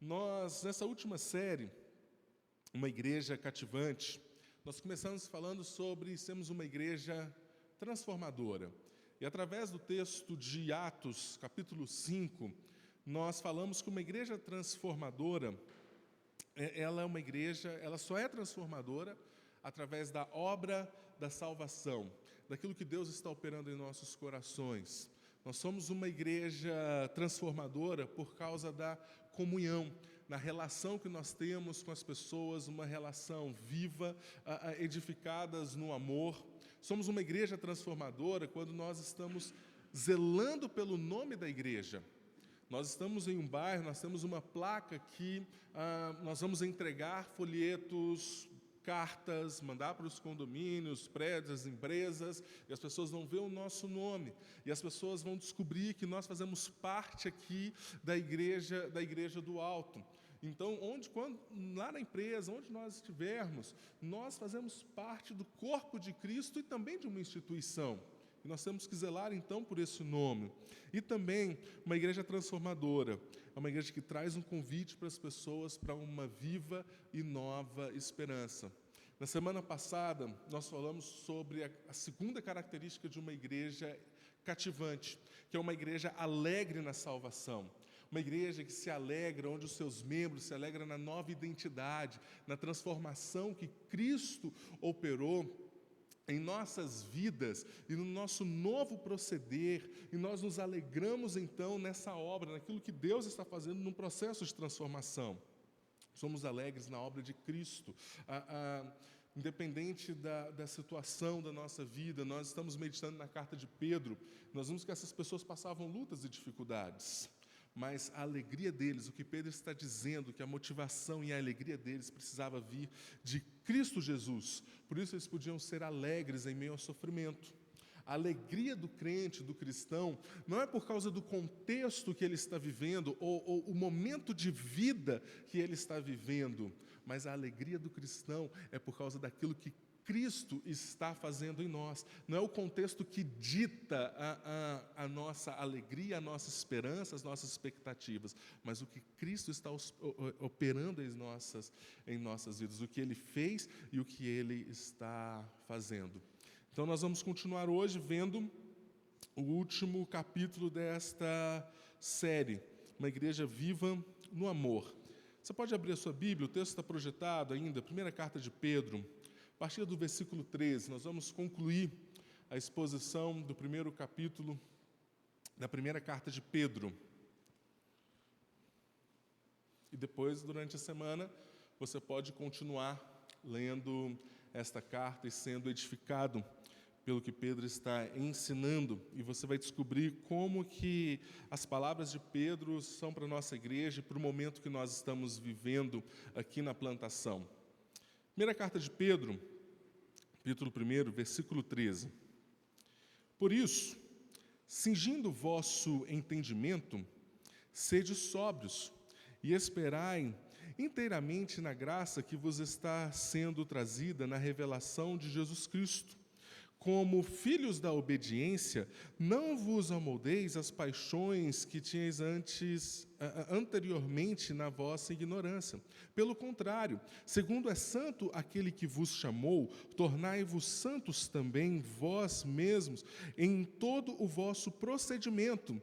Nós, nessa última série, Uma Igreja Cativante, nós começamos falando sobre sermos uma igreja transformadora. E através do texto de Atos, capítulo 5, nós falamos que uma igreja transformadora, ela é uma igreja, ela só é transformadora através da obra da salvação, daquilo que Deus está operando em nossos corações. Nós somos uma igreja transformadora por causa da comunhão, na relação que nós temos com as pessoas, uma relação viva, edificadas no amor. Somos uma igreja transformadora quando nós estamos zelando pelo nome da igreja. Nós estamos em um bairro, nós temos uma placa que nós vamos entregar folhetos, cartas, mandar para os condomínios, prédios, as empresas, e as pessoas vão ver o nosso nome. E as pessoas vão descobrir que nós fazemos parte aqui da igreja do Alto. Então, lá na empresa, onde nós estivermos, nós fazemos parte do corpo de Cristo e também de uma instituição. E nós temos que zelar, então, por esse nome. E também, uma igreja transformadora. É uma igreja que traz um convite para as pessoas para uma viva e nova esperança. Na semana passada, nós falamos sobre a segunda característica de uma igreja cativante, que é uma igreja alegre na salvação. Uma igreja que se alegra, onde os seus membros se alegram na nova identidade, na transformação que Cristo operou em nossas vidas e no nosso novo proceder, e nós nos alegramos então nessa obra, naquilo que Deus está fazendo num processo de transformação. Somos alegres na obra de Cristo. Independente da situação da nossa vida, nós estamos meditando na carta de Pedro, nós vimos que essas pessoas passavam lutas e dificuldades. Mas a alegria deles, o que Pedro está dizendo, que a motivação e a alegria deles precisava vir de Cristo Jesus. Por isso eles podiam ser alegres em meio ao sofrimento. A alegria do crente, do cristão, não é por causa do contexto que ele está vivendo, ou o momento de vida que ele está vivendo, mas a alegria do cristão é por causa daquilo que Cristo está fazendo em nós. Não é o contexto que dita a nossa alegria, a nossa esperança, as nossas expectativas, mas o que Cristo está operando em nossas vidas, o que Ele fez e o que Ele está fazendo. Então nós vamos continuar hoje vendo o último capítulo desta série, Uma Igreja Viva no Amor. Você pode abrir a sua Bíblia, o texto está projetado ainda, primeira carta de Pedro, a partir do versículo 13, nós vamos concluir a exposição do primeiro capítulo da primeira carta de Pedro. E depois, durante a semana, você pode continuar lendo esta carta e sendo edificado pelo que Pedro está ensinando. E você vai descobrir como que as palavras de Pedro são para a nossa igreja e para o momento que nós estamos vivendo aqui na plantação. Primeira carta de Pedro, capítulo 1, versículo 13. Por isso, cingindo o vosso entendimento, sede sóbrios e esperai inteiramente na graça que vos está sendo trazida na revelação de Jesus Cristo. Como filhos da obediência, não vos amoldeis às paixões que tinhais anteriormente na vossa ignorância. Pelo contrário, segundo é santo aquele que vos chamou, tornai-vos santos também vós mesmos em todo o vosso procedimento,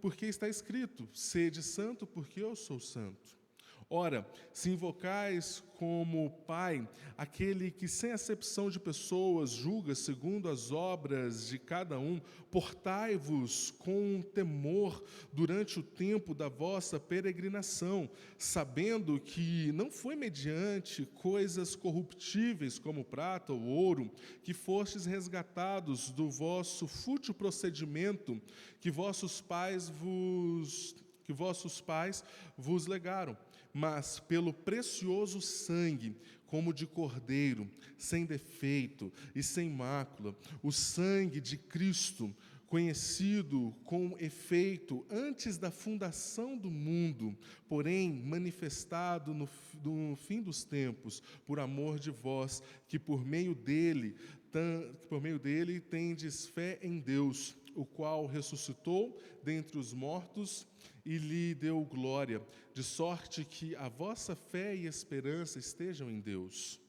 porque está escrito, sede santo porque eu sou santo. Ora, se invocais como Pai aquele que sem acepção de pessoas julga segundo as obras de cada um, portai-vos com temor durante o tempo da vossa peregrinação, sabendo que não foi mediante coisas corruptíveis como prata ou ouro que fostes resgatados do vosso fútil procedimento que vossos pais vos legaram, mas pelo precioso sangue, como de cordeiro, sem defeito e sem mácula, o sangue de Cristo, conhecido com efeito antes da fundação do mundo, porém manifestado no fim dos tempos, por amor de vós, que por meio dele tendes fé em Deus, o qual ressuscitou dentre os mortos e lhe deu glória, de sorte que a vossa fé e esperança estejam em Deus.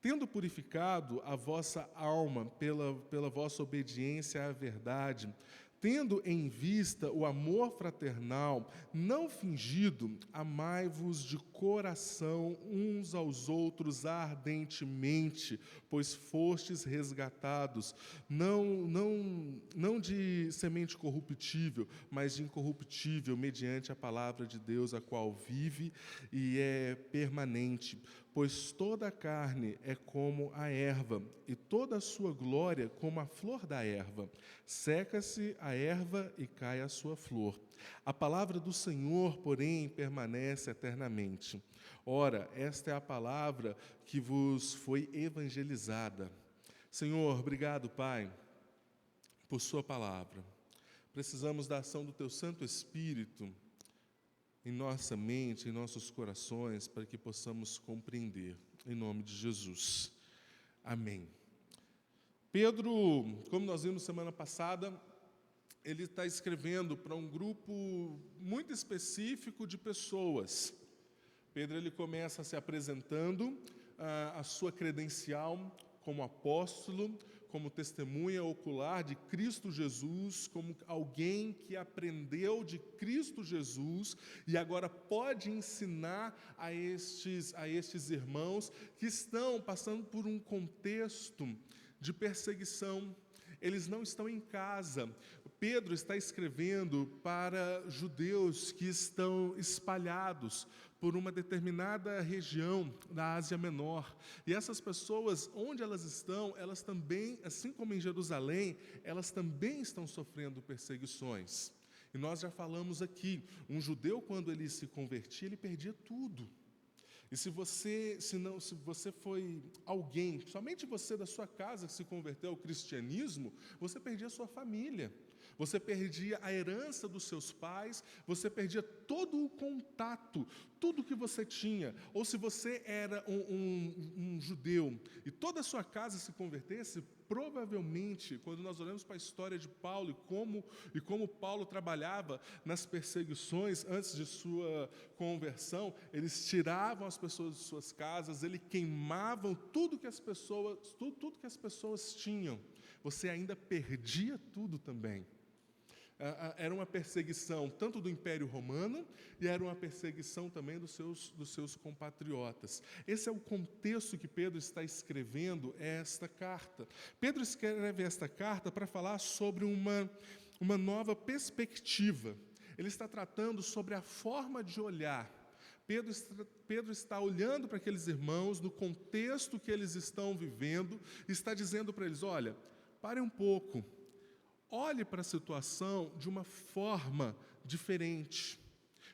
Tendo purificado a vossa alma pela vossa obediência à verdade, tendo em vista o amor fraternal, não fingido, amai-vos de coração uns aos outros ardentemente, pois fostes resgatados, não de semente corruptível, mas de incorruptível, mediante a palavra de Deus, a qual vive e é permanente. Pois toda a carne é como a erva, e toda a sua glória como a flor da erva. Seca-se a erva e cai a sua flor. A palavra do Senhor, porém, permanece eternamente. Ora, esta é a palavra que vos foi evangelizada. Senhor, obrigado, Pai, por sua palavra. Precisamos da ação do Teu Santo Espírito em nossa mente, em nossos corações, para que possamos compreender. Em nome de Jesus. Amém. Pedro, como nós vimos semana passada, ele está escrevendo para um grupo muito específico de pessoas. Pedro ele começa se apresentando a sua credencial como apóstolo, como testemunha ocular de Cristo Jesus, como alguém que aprendeu de Cristo Jesus e agora pode ensinar a estes irmãos que estão passando por um contexto de perseguição. Eles não estão em casa. Pedro está escrevendo para judeus que estão espalhados por uma determinada região da Ásia Menor. E essas pessoas, onde elas estão, elas também, assim como em Jerusalém, elas também estão sofrendo perseguições. E nós já falamos aqui, um judeu, quando ele se convertia, ele perdia tudo. E se você foi alguém, somente você da sua casa que se converteu ao cristianismo, você perdia a sua família. Você perdia a herança dos seus pais, você perdia todo o contato, tudo que você tinha. Ou se você era um judeu e toda a sua casa se convertesse, provavelmente, quando nós olhamos para a história de Paulo e como Paulo trabalhava nas perseguições antes de sua conversão, eles tiravam as pessoas de suas casas, eles queimavam tudo que as pessoas tinham. Você ainda perdia tudo também. Era uma perseguição tanto do Império Romano e era uma perseguição também dos seus compatriotas. Esse é o contexto que Pedro está escrevendo esta carta. Pedro escreve esta carta para falar sobre uma nova perspectiva. Ele está tratando sobre a forma de olhar. Pedro está olhando para aqueles irmãos, no contexto que eles estão vivendo, e está dizendo para eles, olha, parem um pouco. Olhe para a situação de uma forma diferente.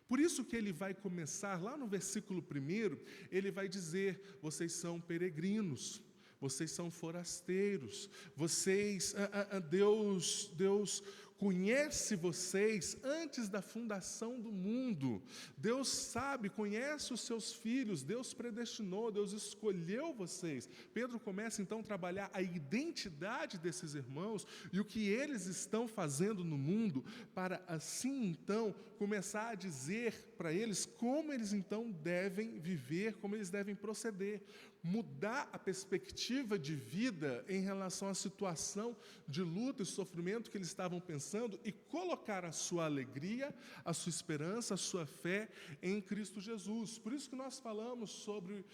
Por isso que ele vai começar, lá no versículo 1, ele vai dizer, vocês são peregrinos, vocês são forasteiros, Deus conhece vocês antes da fundação do mundo. Deus sabe, conhece os seus filhos, Deus predestinou, Deus escolheu vocês. Pedro começa então a trabalhar a identidade desses irmãos e o que eles estão fazendo no mundo, para assim então começar a dizer para eles como eles então devem viver, como eles devem proceder. Mudar a perspectiva de vida em relação à situação de luta e sofrimento que eles estavam pensando e colocar a sua alegria, a sua esperança, a sua fé em Cristo Jesus. Por isso que nós falamos sobre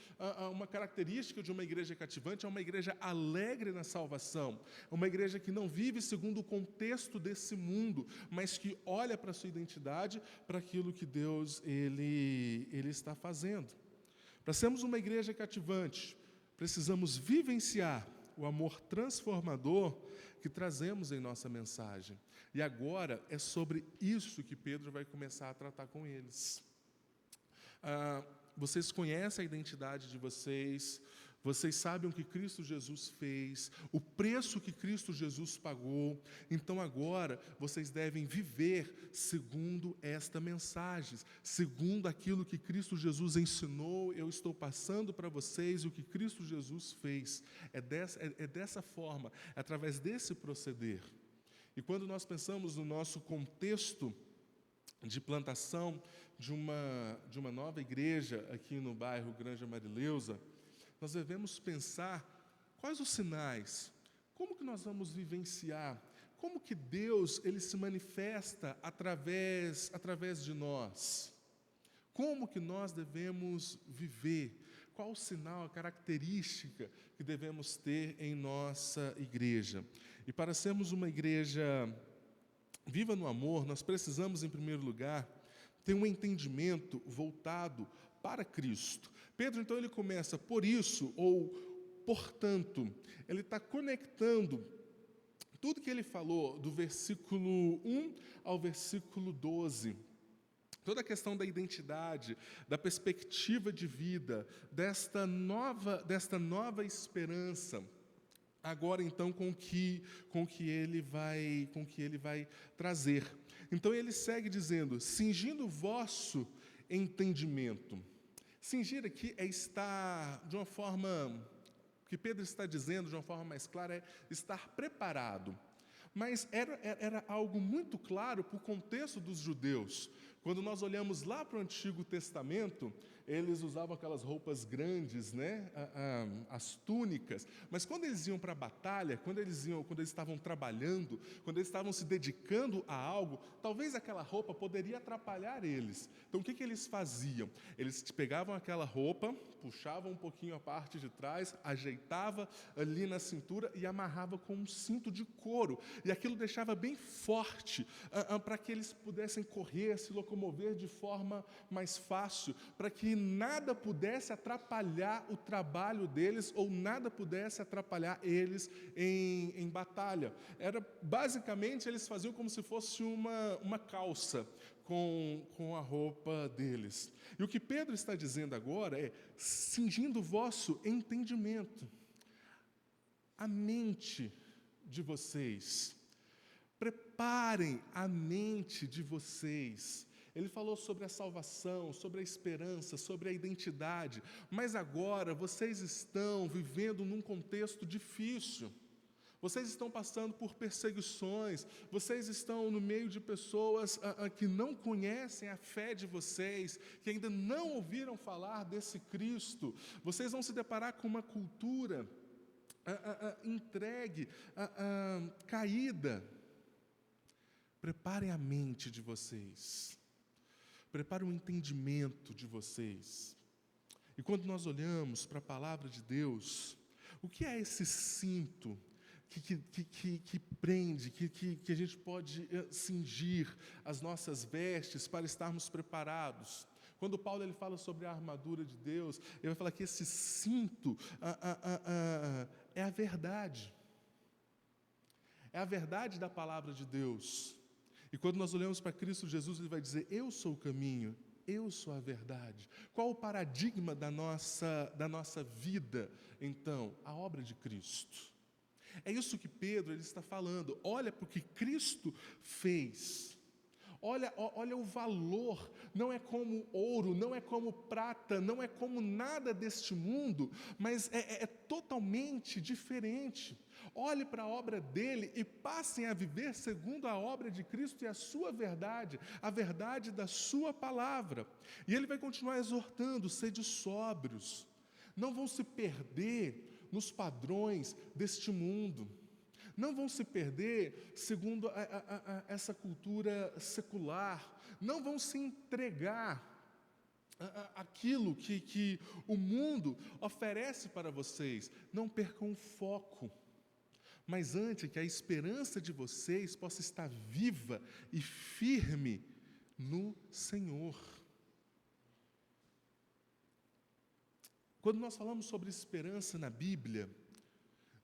uma característica de uma igreja cativante, é uma igreja alegre na salvação, uma igreja que não vive segundo o contexto desse mundo, mas que olha para a sua identidade, para aquilo que Deus ele está fazendo. Para sermos uma igreja cativante, precisamos vivenciar o amor transformador que trazemos em nossa mensagem. E agora é sobre isso que Pedro vai começar a tratar com eles. Vocês conhecem a identidade de vocês, vocês sabem o que Cristo Jesus fez, o preço que Cristo Jesus pagou. Então agora vocês devem viver segundo esta mensagem, segundo aquilo que Cristo Jesus ensinou. Eu estou passando para vocês o que Cristo Jesus fez. É dessa forma, é através desse proceder. E quando nós pensamos no nosso contexto de plantação de uma nova igreja aqui no bairro Granja Marileusa, nós devemos pensar quais os sinais, como que nós vamos vivenciar, como que Deus ele se manifesta através de nós, como que nós devemos viver, qual o sinal, a característica que devemos ter em nossa igreja. E para sermos uma igreja viva no amor, nós precisamos, em primeiro lugar, ter um entendimento voltado para Cristo. Pedro, então, ele começa por isso, ou portanto, ele está conectando tudo que ele falou do versículo 1 ao versículo 12. Toda a questão da identidade, da perspectiva de vida, desta nova esperança, agora então com que ele vai trazer. Então ele segue dizendo: cingindo o vosso entendimento. Cingir aqui é estar de uma forma, o que Pedro está dizendo de uma forma mais clara é estar preparado. Mas era algo muito claro para o contexto dos judeus. Quando nós olhamos lá para o Antigo Testamento, eles usavam aquelas roupas grandes, né? As túnicas, mas quando eles iam para a batalha, quando eles estavam trabalhando, quando eles estavam se dedicando a algo, talvez aquela roupa poderia atrapalhar eles. Então o que eles faziam? Eles pegavam aquela roupa, puxavam um pouquinho a parte de trás, ajeitava ali na cintura e amarrava com um cinto de couro, e aquilo deixava bem forte, para que eles pudessem correr, se locomover de forma mais fácil, para que nada pudesse atrapalhar o trabalho deles, ou nada pudesse atrapalhar eles em batalha. Basicamente, eles faziam como se fosse uma calça com a roupa deles. E o que Pedro está dizendo agora é: cingindo o vosso entendimento, a mente de vocês, preparem a mente de vocês. Ele falou sobre a salvação, sobre a esperança, sobre a identidade, mas agora vocês estão vivendo num contexto difícil. Vocês estão passando por perseguições, vocês estão no meio de pessoas que não conhecem a fé de vocês, que ainda não ouviram falar desse Cristo. Vocês vão se deparar com uma cultura entregue, caída. Preparem a mente de vocês. Preparem o entendimento de vocês. E quando nós olhamos para a palavra de Deus, o que é esse cinto que prende, que a gente pode cingir as nossas vestes para estarmos preparados? Quando Paulo ele fala sobre a armadura de Deus, ele vai falar que esse cinto é a verdade. É a verdade da palavra de Deus. E quando nós olhamos para Cristo Jesus, ele vai dizer: eu sou o caminho, eu sou a verdade. Qual o paradigma da nossa vida, então? A obra de Cristo. É isso que Pedro ele está falando. Olha para o que Cristo fez. Olha o valor. Não é como ouro, não é como prata, não é como nada deste mundo, mas é totalmente diferente. Olhe para a obra dele e passem a viver segundo a obra de Cristo e a sua verdade, a verdade da sua palavra. E ele vai continuar exortando: sede sóbrios, não vão se perder nos padrões deste mundo, não vão se perder segundo essa cultura secular, não vão se entregar aquilo que o mundo oferece para vocês. Não percam o foco, mas antes que a esperança de vocês possa estar viva e firme no Senhor. Quando nós falamos sobre esperança na Bíblia,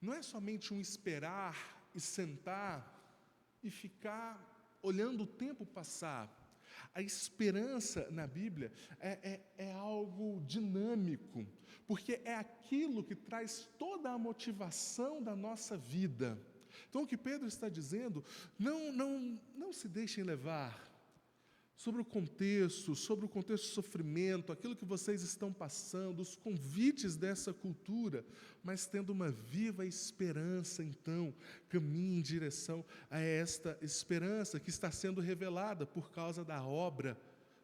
não é somente um esperar e sentar e ficar olhando o tempo passar. A esperança na Bíblia é algo dinâmico, porque é aquilo que traz toda a motivação da nossa vida. Então o que Pedro está dizendo: não se deixem levar sobre o contexto de sofrimento, aquilo que vocês estão passando, os convites dessa cultura, mas tendo uma viva esperança, então, caminhe em direção a esta esperança que está sendo revelada por causa da obra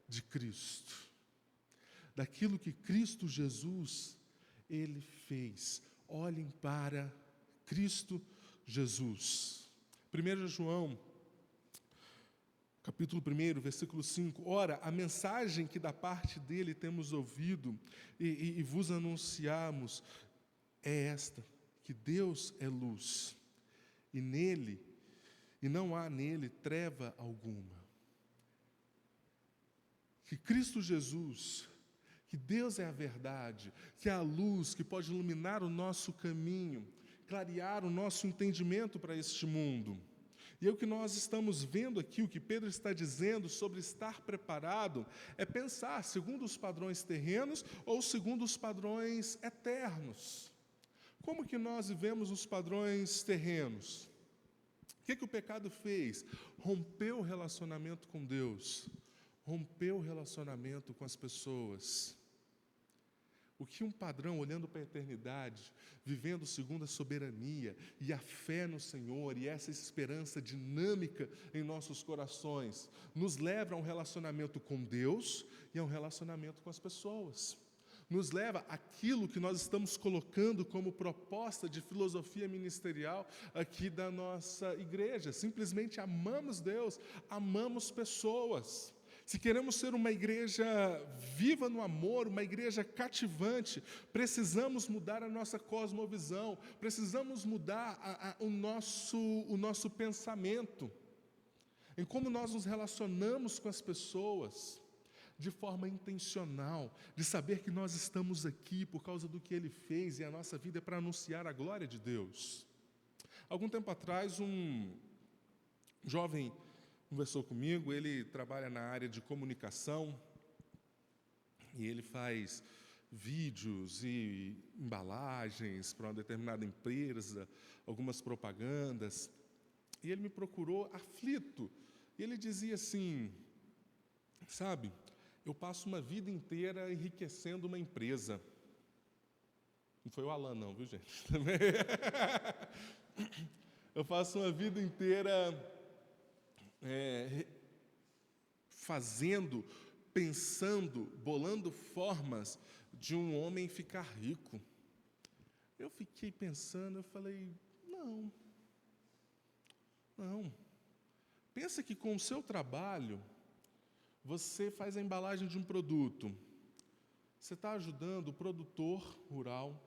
de Cristo, daquilo que Cristo Jesus, Ele fez. Olhem para Cristo Jesus. 1 João, capítulo 1, versículo 5. Ora, a mensagem que da parte dele temos ouvido e vos anunciamos é esta, que Deus é luz, e não há nele treva alguma. Que Cristo Jesus, que Deus é a verdade, que é a luz que pode iluminar o nosso caminho, clarear o nosso entendimento para este mundo. E é o que nós estamos vendo aqui, o que Pedro está dizendo sobre estar preparado, é pensar segundo os padrões terrenos ou segundo os padrões eternos. Como que nós vivemos os padrões terrenos? O que o pecado fez? Rompeu o relacionamento com Deus, rompeu o relacionamento com as pessoas. O que um padrão, olhando para a eternidade, vivendo segundo a soberania e a fé no Senhor e essa esperança dinâmica em nossos corações, nos leva a um relacionamento com Deus e a um relacionamento com as pessoas. Nos leva àquilo que nós estamos colocando como proposta de filosofia ministerial aqui da nossa igreja. Simplesmente amamos Deus, amamos pessoas. Se queremos ser uma igreja viva no amor, uma igreja cativante, precisamos mudar a nossa cosmovisão, precisamos mudar o nosso pensamento, em como nós nos relacionamos com as pessoas, de forma intencional, de saber que nós estamos aqui por causa do que Ele fez e a nossa vida é para anunciar a glória de Deus. Algum tempo atrás, um jovem conversou comigo. Ele trabalha na área de comunicação e ele faz vídeos e embalagens para uma determinada empresa, algumas propagandas. E ele me procurou aflito. E ele dizia assim, sabe, eu passo uma vida inteira enriquecendo uma empresa. Não foi o Alan não, viu, gente? Eu passo uma vida inteira fazendo, pensando, bolando formas de um homem ficar rico. Eu fiquei pensando, eu falei, não. Pensa que com o seu trabalho, você faz a embalagem de um produto. Você está ajudando o produtor rural,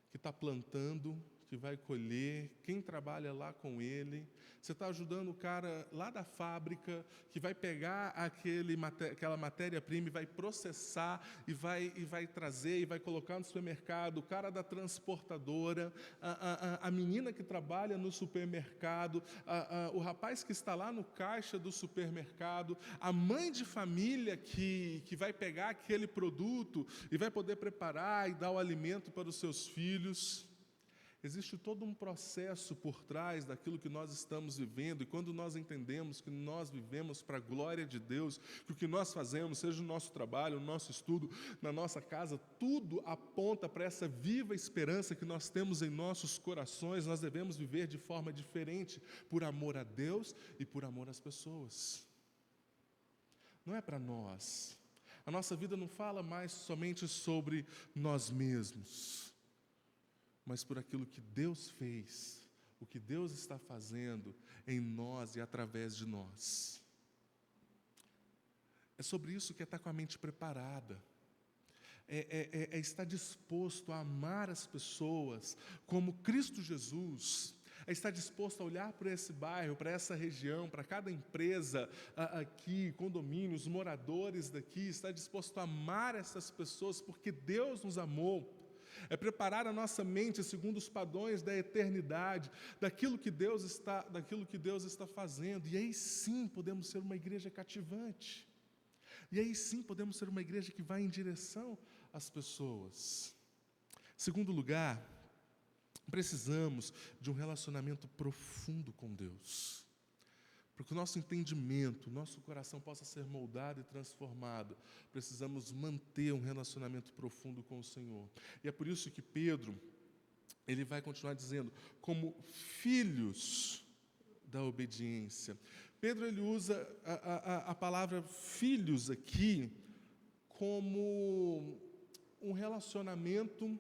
que está plantando, que vai colher, quem trabalha lá com ele. Você está ajudando o cara lá da fábrica, que vai pegar aquela matéria-prima e vai processar, e vai trazer, e vai colocar no supermercado, o cara da transportadora, a menina que trabalha no supermercado, o rapaz que está lá no caixa do supermercado, a mãe de família que vai pegar aquele produto e vai poder preparar e dar o alimento para os seus filhos. Existe todo um processo por trás daquilo que nós estamos vivendo, e quando nós entendemos que nós vivemos para a glória de Deus, que o que nós fazemos, seja o nosso trabalho, o nosso estudo, na nossa casa, tudo aponta para essa viva esperança que nós temos em nossos corações, nós devemos viver de forma diferente, por amor a Deus e por amor às pessoas. Não é para nós. A nossa vida não fala mais somente sobre nós mesmos, mas por aquilo que Deus fez, o que Deus está fazendo em nós e através de nós. É sobre isso que é estar com a mente preparada, é estar disposto a amar as pessoas como Cristo Jesus, é estar disposto a olhar para esse bairro, para essa região, para cada empresa aqui, condomínios, moradores daqui, estar disposto a amar essas pessoas porque Deus nos amou. É preparar a nossa mente segundo os padrões da eternidade, daquilo que Deus está fazendo. E aí sim podemos ser uma igreja cativante. E aí sim podemos ser uma igreja que vai em direção às pessoas. Segundo lugar, precisamos de um relacionamento profundo com Deus. para que o nosso entendimento, o nosso coração possa ser moldado e transformado, precisamos manter um relacionamento profundo com o Senhor. E é por isso que Pedro, ele vai continuar dizendo, como filhos da obediência. Pedro, ele usa a palavra filhos aqui como um relacionamento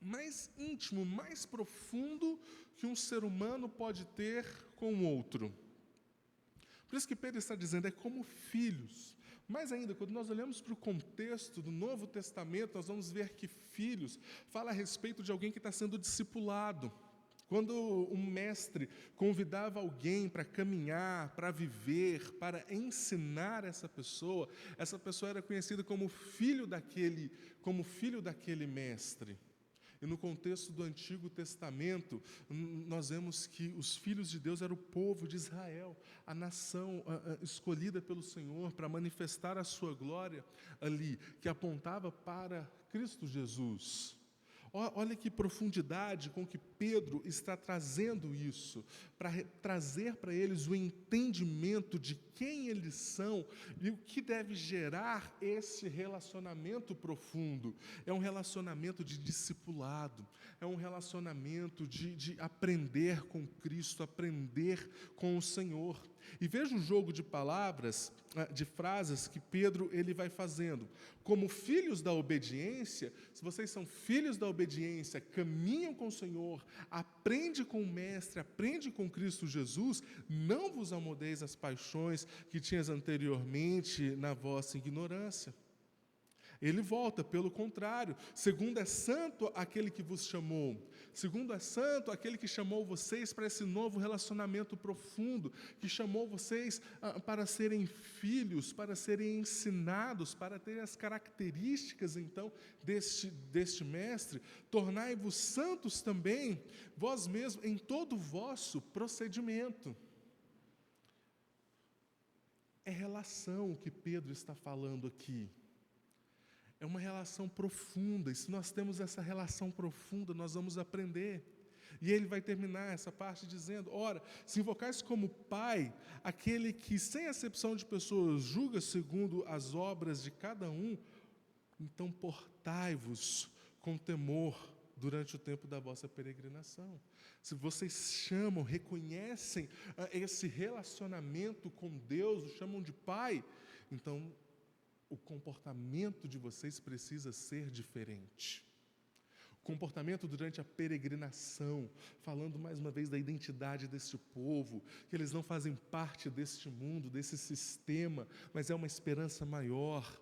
mais íntimo, mais profundo que um ser humano pode ter com o outro. Por isso que Pedro está dizendo, é como filhos. Mais ainda, quando nós olhamos para o contexto do Novo Testamento, nós vamos ver que filhos fala a respeito de alguém que está sendo discipulado. Quando um mestre convidava alguém para caminhar, para viver, para ensinar essa pessoa era conhecida como filho daquele mestre. E no contexto do Antigo Testamento, nós vemos que os filhos de Deus eram o povo de Israel, a nação escolhida pelo Senhor para manifestar a sua glória ali, que apontava para Cristo Jesus. Olha que profundidade com que Pedro está trazendo isso, para trazer para eles o entendimento de quem eles são e o que deve gerar esse relacionamento profundo. É um relacionamento de discipulado, é um relacionamento de aprender com Cristo, aprender com o Senhor. E veja o jogo de palavras, de frases que Pedro ele vai fazendo. Como filhos da obediência, se vocês são filhos da obediência, caminham com o Senhor, aprende com o Mestre, aprende com Cristo Jesus, não vos amoldeis as paixões que tinhas anteriormente na vossa ignorância. Ele volta, pelo contrário, segundo é santo aquele que vos chamou, segundo é santo aquele que chamou vocês para esse novo relacionamento profundo, que chamou vocês para serem filhos, para serem ensinados, para ter as características, então, deste mestre. Tornai-vos santos também, vós mesmos, em todo o vosso procedimento. É relação que Pedro está falando aqui. É uma relação profunda, e se nós temos essa relação profunda, nós vamos aprender. E ele vai terminar essa parte dizendo, ora, se invocais como Pai, aquele que, sem acepção de pessoas, julga segundo as obras de cada um, então portai-vos com temor durante o tempo da vossa peregrinação. Se vocês chamam, reconhecem esse relacionamento com Deus, o chamam de Pai, então o comportamento de vocês precisa ser diferente. O comportamento durante a peregrinação, falando mais uma vez da identidade deste povo, que eles não fazem parte deste mundo, desse sistema, mas é uma esperança maior,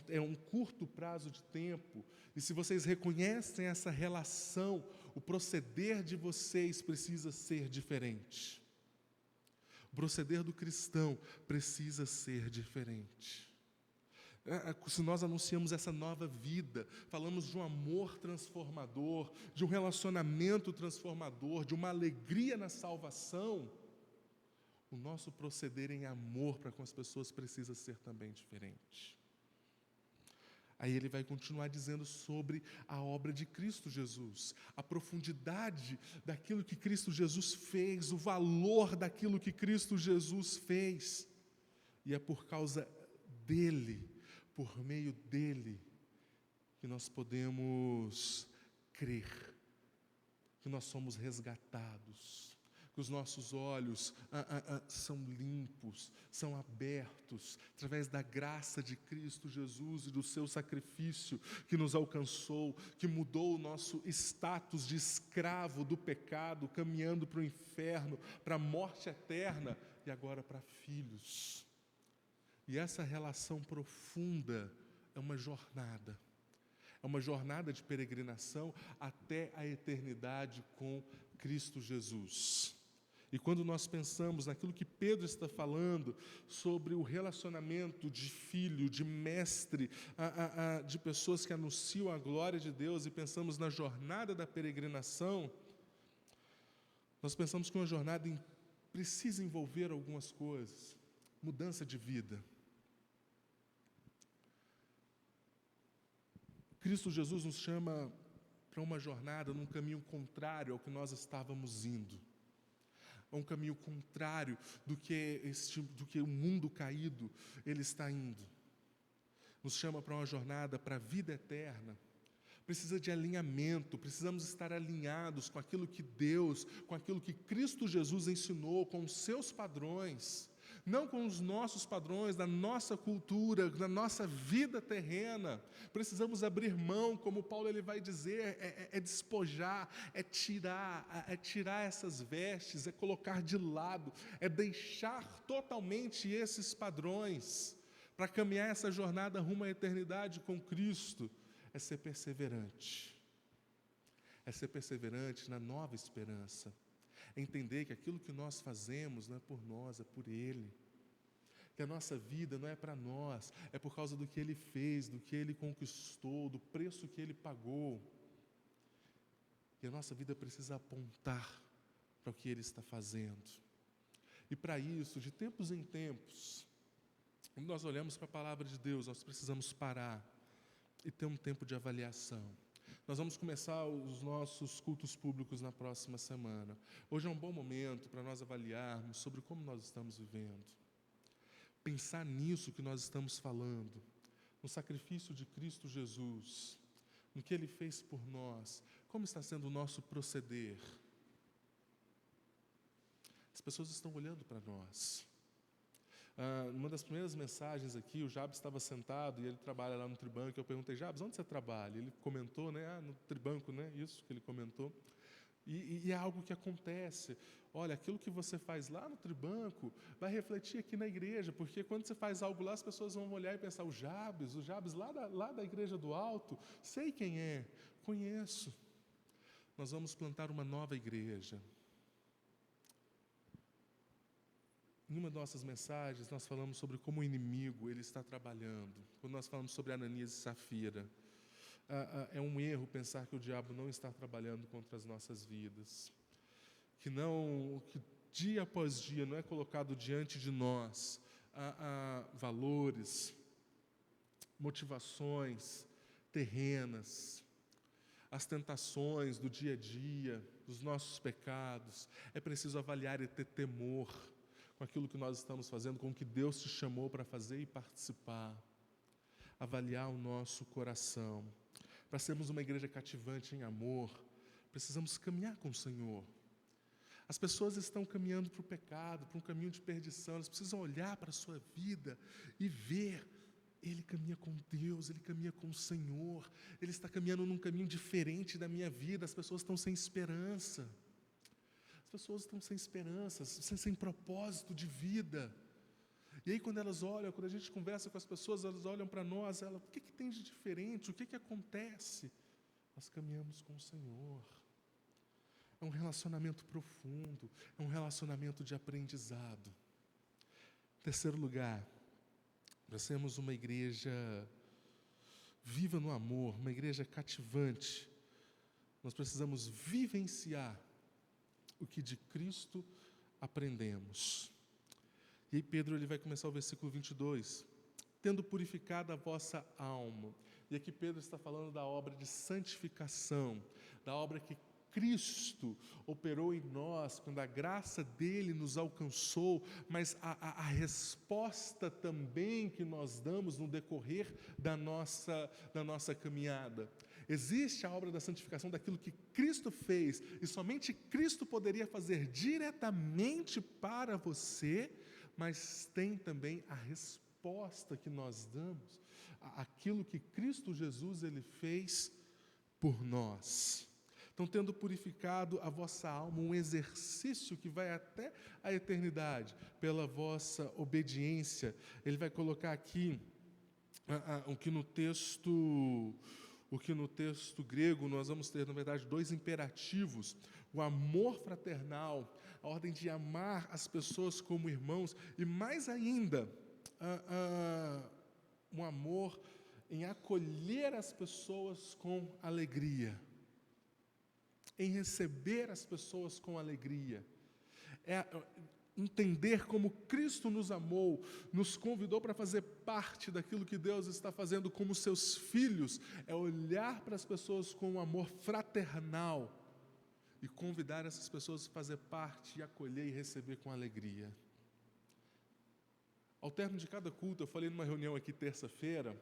é um curto prazo de tempo. E se vocês reconhecem essa relação, o proceder de vocês precisa ser diferente. O proceder do cristão precisa ser diferente. Se nós anunciamos essa nova vida, falamos de um amor transformador, de um relacionamento transformador, de uma alegria na salvação, o nosso proceder em amor para com as pessoas precisa ser também diferente. Aí ele vai continuar dizendo sobre a obra de Cristo Jesus, a profundidade daquilo que Cristo Jesus fez, o valor daquilo que Cristo Jesus fez. E é por causa dele, por meio dele, que nós podemos crer, que nós somos resgatados, que os nossos olhos são limpos, são abertos, através da graça de Cristo Jesus e do seu sacrifício que nos alcançou, que mudou o nosso status de escravo do pecado, caminhando para o inferno, para a morte eterna, e agora para filhos. E essa relação profunda é uma jornada de peregrinação até a eternidade com Cristo Jesus. E quando nós pensamos naquilo que Pedro está falando, sobre o relacionamento de filho, de mestre, de pessoas que anunciam a glória de Deus, e pensamos na jornada da peregrinação, nós pensamos que uma jornada precisa envolver algumas coisas, mudança de vida. Cristo Jesus nos chama para uma jornada num caminho contrário ao que nós estávamos indo. é um caminho contrário do que o mundo caído ele está indo. Nos chama para uma jornada para a vida eterna. Precisa de alinhamento, precisamos estar alinhados com aquilo que Deus, com aquilo que Cristo Jesus ensinou, com os seus padrões, não com os nossos padrões, da nossa cultura, da nossa vida terrena. Precisamos abrir mão, como Paulo ele vai dizer, é despojar, é tirar essas vestes, é colocar de lado, é deixar totalmente esses padrões, para caminhar essa jornada rumo à eternidade com Cristo. É ser perseverante na nova esperança, é entender que aquilo que nós fazemos não é por nós, é por Ele, que a nossa vida não é para nós, é por causa do que Ele fez, do que Ele conquistou, do preço que Ele pagou, e a nossa vida precisa apontar para o que Ele está fazendo, e para isso, de tempos em tempos, quando nós olhamos para a palavra de Deus, nós precisamos parar e ter um tempo de avaliação. Nós vamos começar os nossos cultos públicos na próxima semana. Hoje é um bom momento para nós avaliarmos sobre como nós estamos vivendo. Pensar nisso que nós estamos falando, no sacrifício de Cristo Jesus, no que Ele fez por nós, como está sendo o nosso proceder. As pessoas estão olhando para nós. Numa das primeiras mensagens aqui, o Jabes estava sentado e ele trabalha lá no Tribanco. Eu perguntei: Jabes, onde você trabalha? Ele comentou, no Tribanco, isso que ele comentou. E é algo que acontece. Olha, aquilo que você faz lá no Tribanco vai refletir aqui na igreja, porque quando você faz algo lá, as pessoas vão olhar e pensar: o Jabes lá da igreja do Alto, sei quem é, conheço. Nós vamos plantar uma nova igreja. Em uma das nossas mensagens, nós falamos sobre como o inimigo ele está trabalhando. Quando nós falamos sobre Ananias e Safira, é um erro pensar que o diabo não está trabalhando contra as nossas vidas. Que dia após dia não é colocado diante de nós valores, motivações terrenas, as tentações do dia a dia, dos nossos pecados. É preciso avaliar e ter temor com aquilo que nós estamos fazendo, com o que Deus te chamou para fazer e participar. Avaliar o nosso coração. Para sermos uma igreja cativante em amor, precisamos caminhar com o Senhor. As pessoas estão caminhando para o pecado, para um caminho de perdição. Elas precisam olhar para a sua vida e ver: ele caminha com Deus, ele caminha com o Senhor, ele está caminhando num caminho diferente da minha vida. As pessoas estão sem esperança. As pessoas estão sem esperança, sem propósito de vida. E aí quando elas olham, quando a gente conversa com as pessoas, elas olham para nós, o que tem de diferente? O que acontece? Nós caminhamos com o Senhor. É um relacionamento profundo, é um relacionamento de aprendizado. Em terceiro lugar, para sermos uma igreja viva no amor, uma igreja cativante, nós precisamos vivenciar o que de Cristo aprendemos. E aí Pedro ele vai começar o versículo 22. Tendo purificado a vossa alma. E aqui Pedro está falando da obra de santificação, da obra que Cristo operou em nós, quando a graça dele nos alcançou, mas a resposta também que nós damos no decorrer da nossa caminhada. Existe a obra da santificação daquilo que Cristo fez, e somente Cristo poderia fazer diretamente para você, mas tem também a resposta que nós damos àquilo que Cristo Jesus ele fez por nós. Então, tendo purificado a vossa alma, um exercício que vai até a eternidade, pela vossa obediência. Ele vai colocar aqui o que no texto grego nós vamos ter, na verdade, dois imperativos: o amor fraternal, a ordem de amar as pessoas como irmãos, e mais ainda, um amor em acolher as pessoas com alegria, em receber as pessoas com alegria. É entender como Cristo nos amou, nos convidou para fazer parte daquilo que Deus está fazendo como seus filhos, é olhar para as pessoas com um amor fraternal, e convidar essas pessoas a fazer parte, e acolher e receber com alegria. Ao término de cada culto, eu falei numa reunião aqui terça-feira,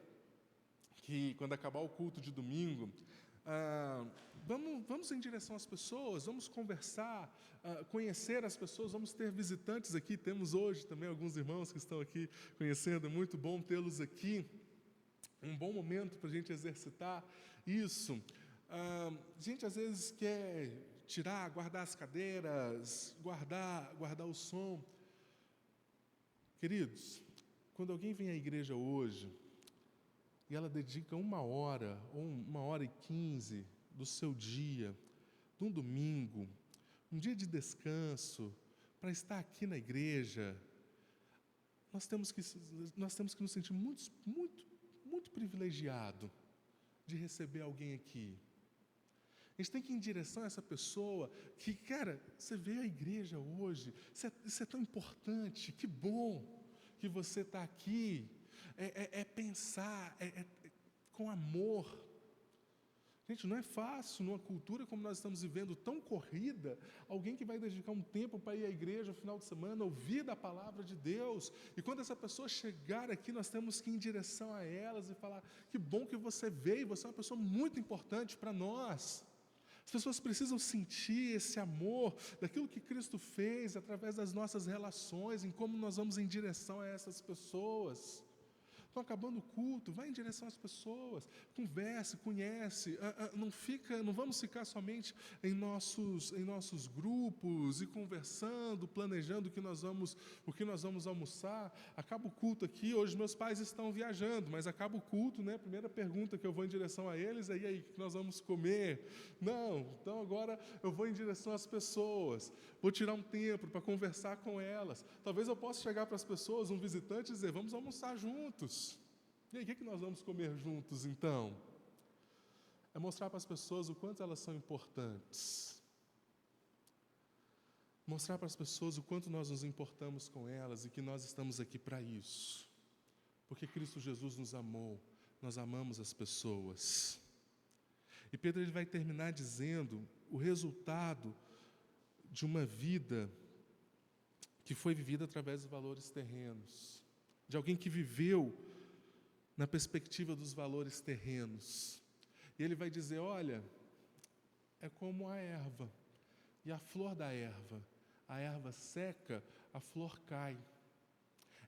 que quando acabar o culto de domingo, vamos em direção às pessoas, vamos conversar, conhecer as pessoas, vamos ter visitantes aqui, temos hoje também alguns irmãos que estão aqui conhecendo, é muito bom tê-los aqui, um bom momento para a gente exercitar isso. A gente às vezes quer guardar as cadeiras, guardar o som. Queridos, quando alguém vem à igreja hoje e ela dedica 1 hora ou 1h15 do seu dia, de um domingo, um dia de descanso, para estar aqui na igreja, nós temos que nos sentir muito privilegiado de receber alguém aqui. A gente tem que ir em direção a essa pessoa que, cara, você veio à igreja hoje, isso é tão importante, que bom que você está aqui. Pensar com amor. Gente, não é fácil, numa cultura como nós estamos vivendo, tão corrida, alguém que vai dedicar um tempo para ir à igreja no final de semana, ouvir da palavra de Deus, e quando essa pessoa chegar aqui, nós temos que ir em direção a elas e falar, que bom que você veio, você é uma pessoa muito importante para nós. As pessoas precisam sentir esse amor daquilo que Cristo fez através das nossas relações, em como nós vamos em direção a essas pessoas. Então, acabando o culto, vai em direção às pessoas, converse, conhece, não vamos ficar somente em nossos grupos e conversando, planejando o que nós vamos almoçar. Acaba o culto aqui, hoje meus pais estão viajando, mas acaba o culto, né? A primeira pergunta que eu vou em direção a eles é, e aí, o que nós vamos comer? Não, então agora eu vou em direção às pessoas, vou tirar um tempo para conversar com elas. Talvez eu possa chegar para as pessoas, um visitante, e dizer, vamos almoçar juntos. E aí, o que nós vamos comer juntos, então? É mostrar para as pessoas o quanto elas são importantes. Mostrar para as pessoas o quanto nós nos importamos com elas e que nós estamos aqui para isso. Porque Cristo Jesus nos amou, nós amamos as pessoas. E Pedro ele vai terminar dizendo o resultado de uma vida que foi vivida através dos valores terrenos. De alguém que viveu na perspectiva dos valores terrenos. E ele vai dizer, olha, é como a erva, e a flor da erva. A erva seca, a flor cai.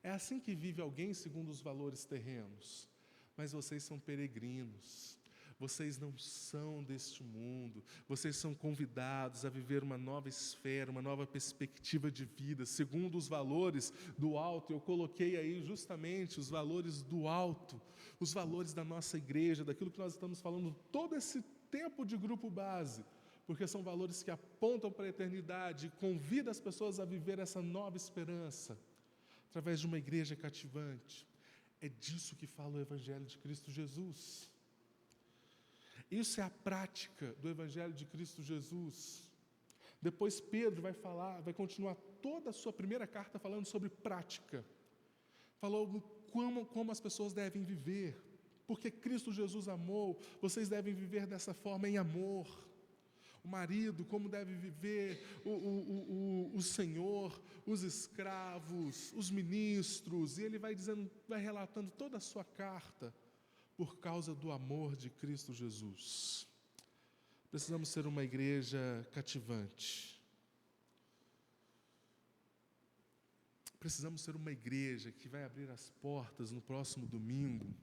É assim que vive alguém segundo os valores terrenos. Mas vocês são peregrinos. Vocês não são deste mundo, vocês são convidados a viver uma nova esfera, uma nova perspectiva de vida, segundo os valores do alto. Eu coloquei aí justamente os valores do alto, os valores da nossa igreja, daquilo que nós estamos falando todo esse tempo de grupo base, porque são valores que apontam para a eternidade e convidam as pessoas a viver essa nova esperança, através de uma igreja cativante. É disso que fala o Evangelho de Cristo Jesus. Isso é a prática do Evangelho de Cristo Jesus. Depois Pedro vai continuar toda a sua primeira carta falando sobre prática. Falou como as pessoas devem viver. Porque Cristo Jesus amou, vocês devem viver dessa forma em amor. O marido, como deve viver, o senhor, os escravos, os ministros. E ele vai relatando toda a sua carta. Por causa do amor de Cristo Jesus. Precisamos ser uma igreja cativante. Precisamos ser uma igreja que vai abrir as portas no próximo domingo,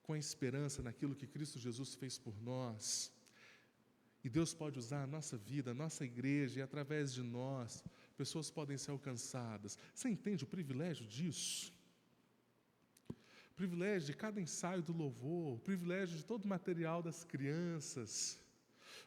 com a esperança naquilo que Cristo Jesus fez por nós. E Deus pode usar a nossa vida, a nossa igreja, e através de nós, pessoas podem ser alcançadas. Você entende o privilégio disso? O privilégio de cada ensaio do louvor, o privilégio de todo o material das crianças,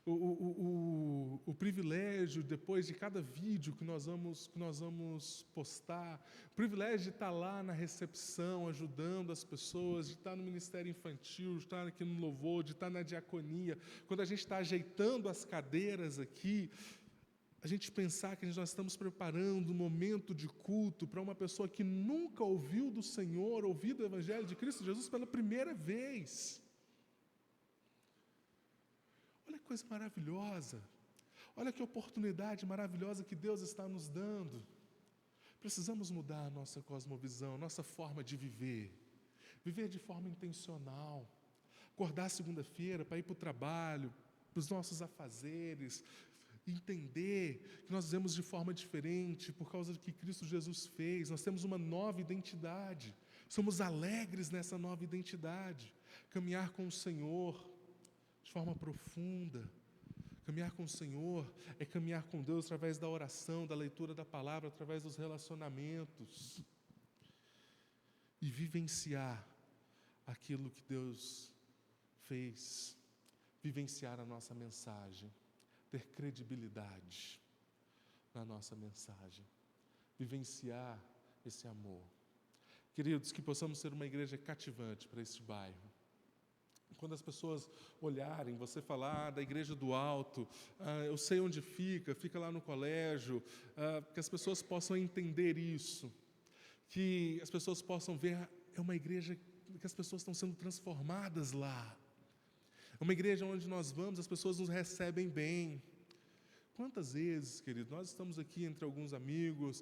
o privilégio depois de cada vídeo que nós vamos postar, o privilégio de estar lá na recepção, ajudando as pessoas, de estar no ministério infantil, de estar aqui no louvor, de estar na diaconia, quando a gente está ajeitando as cadeiras aqui, a gente pensar que nós estamos preparando um momento de culto para uma pessoa que nunca ouviu do Senhor, ouvido o Evangelho de Cristo Jesus pela primeira vez. Olha que coisa maravilhosa. Olha que oportunidade maravilhosa que Deus está nos dando. Precisamos mudar a nossa cosmovisão, nossa forma de viver. Viver de forma intencional. Acordar segunda-feira para ir para o trabalho, para os nossos afazeres, entender que nós vivemos de forma diferente por causa do que Cristo Jesus fez. Nós temos uma nova identidade. Somos alegres nessa nova identidade. Caminhar com o Senhor de forma profunda. Caminhar com o Senhor é caminhar com Deus através da oração, da leitura da palavra, através dos relacionamentos. E vivenciar aquilo que Deus fez. Vivenciar a nossa mensagem. Ter credibilidade na nossa mensagem. Vivenciar esse amor. Queridos, que possamos ser uma igreja cativante para este bairro. Quando as pessoas olharem, você falar da Igreja do Alto, eu sei onde fica lá no colégio, que as pessoas possam entender isso, que as pessoas possam ver, é uma igreja que as pessoas estão sendo transformadas lá. É uma igreja onde nós vamos, as pessoas nos recebem bem. Quantas vezes, querido, nós estamos aqui entre alguns amigos,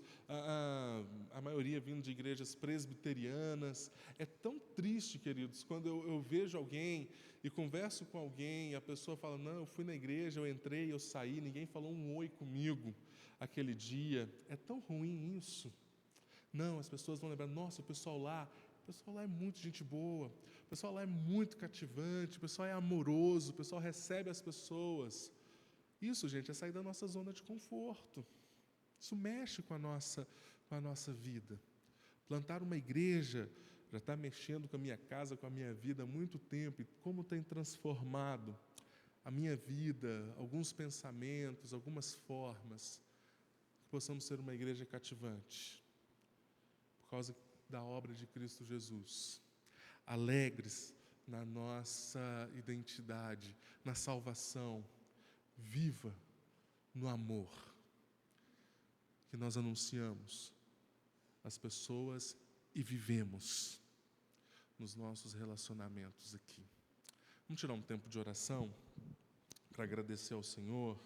a maioria vindo de igrejas presbiterianas. É tão triste, queridos, quando eu vejo alguém e converso com alguém, e a pessoa fala, não, eu fui na igreja, eu entrei, eu saí, ninguém falou um oi comigo aquele dia. É tão ruim isso. Não, as pessoas vão lembrar, nossa, o pessoal lá é muito gente boa, o pessoal lá é muito cativante, o pessoal é amoroso, o pessoal recebe as pessoas. Isso, gente, é sair da nossa zona de conforto. Isso mexe com a nossa vida. Plantar uma igreja já está mexendo com a minha casa, com a minha vida há muito tempo. E como tem transformado a minha vida, alguns pensamentos, algumas formas. Que possamos ser uma igreja cativante. Por causa da obra de Cristo Jesus. Alegres na nossa identidade, na salvação. Viva no amor que nós anunciamos às pessoas e vivemos nos nossos relacionamentos aqui. Vamos tirar um tempo de oração para agradecer ao Senhor.